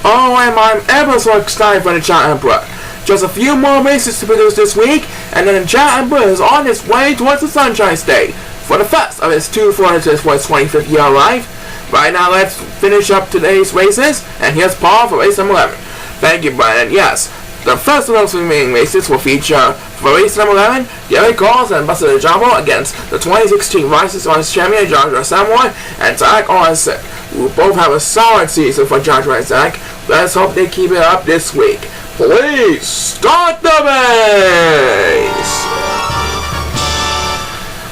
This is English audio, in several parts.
Oh, and I'm ever so excited for the ChaoEmperor. Just a few more races to produce this week, and then the ChaoEmperor is on his way towards the Sunshine State for the first of his two voyages for his 25th year of life. Right now, let's finish up today's races, and here's Paul for race number 11. Thank you, Brian. Yes, the first of those remaining races will feature, for race number 11, Gary Calls and Buster Dejavo against the 2016 Rises on his champion, Joshua Salmor and Zak Arlensen, who both have a solid season for Joshua and Zak. Let's hope they keep it up this week. Please start the race!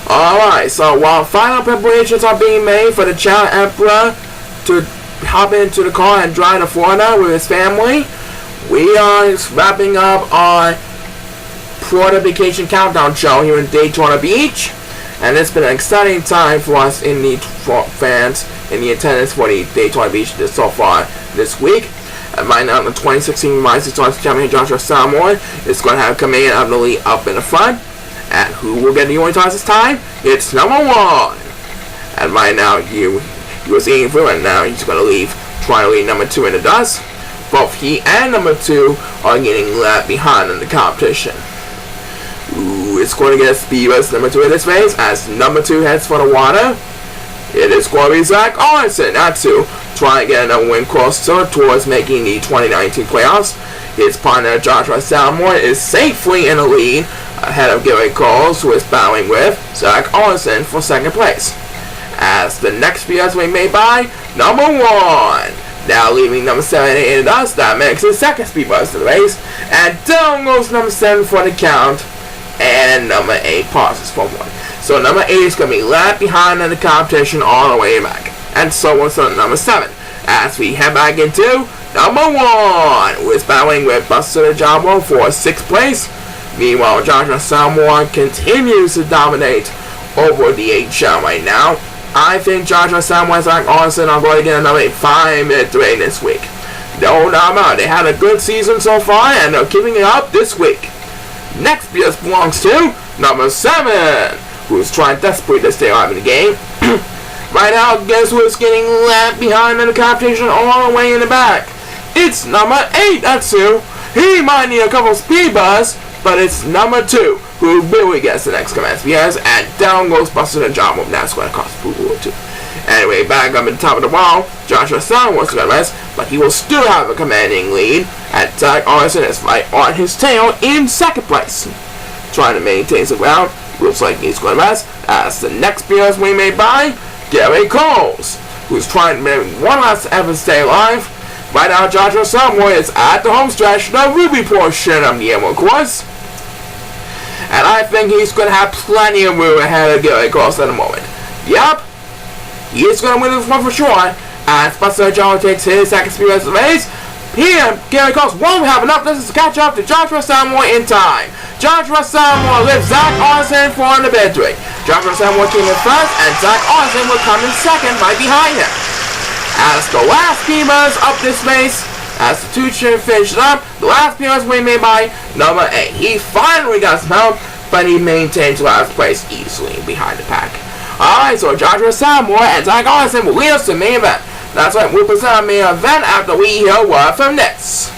Alright, so while final preparations are being made for the ChaoEmperor to hop into the car and drive to Florida with his family, we are wrapping up our Florida Vacation Countdown show here in Daytona Beach, and it's been an exciting time for us in the fans in the attendance for the Daytona Beach so far this week. And right now, the 2016 Rising Stars champion Joshua Salmor is going to have command of the lead up in the front. And who will get the only toss this time? It's number 1. And right now, he was eating through, and now he's going to try to lead number 2 in the dust. Both he and number 2 are getting left behind in the competition. Ooh, it's going to get speed as number 2 in this race as number 2 heads for the water. It is going to be Zak Arlensen, not 2, trying to get another win closer towards making the 2019 playoffs. His partner Joshua Salmor is safely in the lead, ahead of Gary Coles, who is battling with Zak Arlensen for second place. As the next PS we made by number 1, now leaving number 7 in the dust, that makes his second speed bus to the race, and down goes number 7 for the count, and number 8 pauses for 1. So number 8 is going to be left behind in the competition all the way back. And so was number 7. As we head back into number 1, who is battling with Buster Dejavo for 6th place. Meanwhile, Joshua Salmor continues to dominate over the 8 shell right now. I think Joshua Salmor and Zak Arlensen are going to get another 5-minute race this week. No doubt about it. They had a good season so far, and they're keeping it up this week. Next PS belongs to number 7. Who's trying desperately to stay alive in the game. Right now, guess who is getting left behind in the competition all the way in the back? It's number 8, that's who. He might need a couple speed bus, but it's number 2 who really gets the next command PS, and down goes Buster Dejavo. That's going to cost Boo too. Anyway, back up at the top of the wall, Joshua Salmor wants to get rest, but he will still have a commanding lead, and Zak Arlensen is right on his tail in second place. Trying to maintain the ground. Looks like he's going to rest, as the next PS we made by Gary Coles, who's trying to make one last effort to stay alive. Right now, Joshua Salmor is at the home stretch, the Ruby portion of the Emerald course. And I think he's going to have plenty of room ahead of Gary Coles at the moment. Yup, he is going to win this one for sure, as Buster Dejavo takes his second speed of the race. Here, Gary Coles won't have enough distance to catch up to Joshua Salmor in time. Joshua Salmor lifts Zak Arlensen for the victory. Joshua Salmor came in first, and Zak Arlensen will come in second right behind him. As the last PMers up this race, as the 2 should finish up, the last PMers we made by number 8. He finally got some help, but he maintains last place easily behind the pack. Alright, so Joshua Salmor and Zak Arlensen will lead us to the main event. That's right, we'll present our main event after we hear a word from this.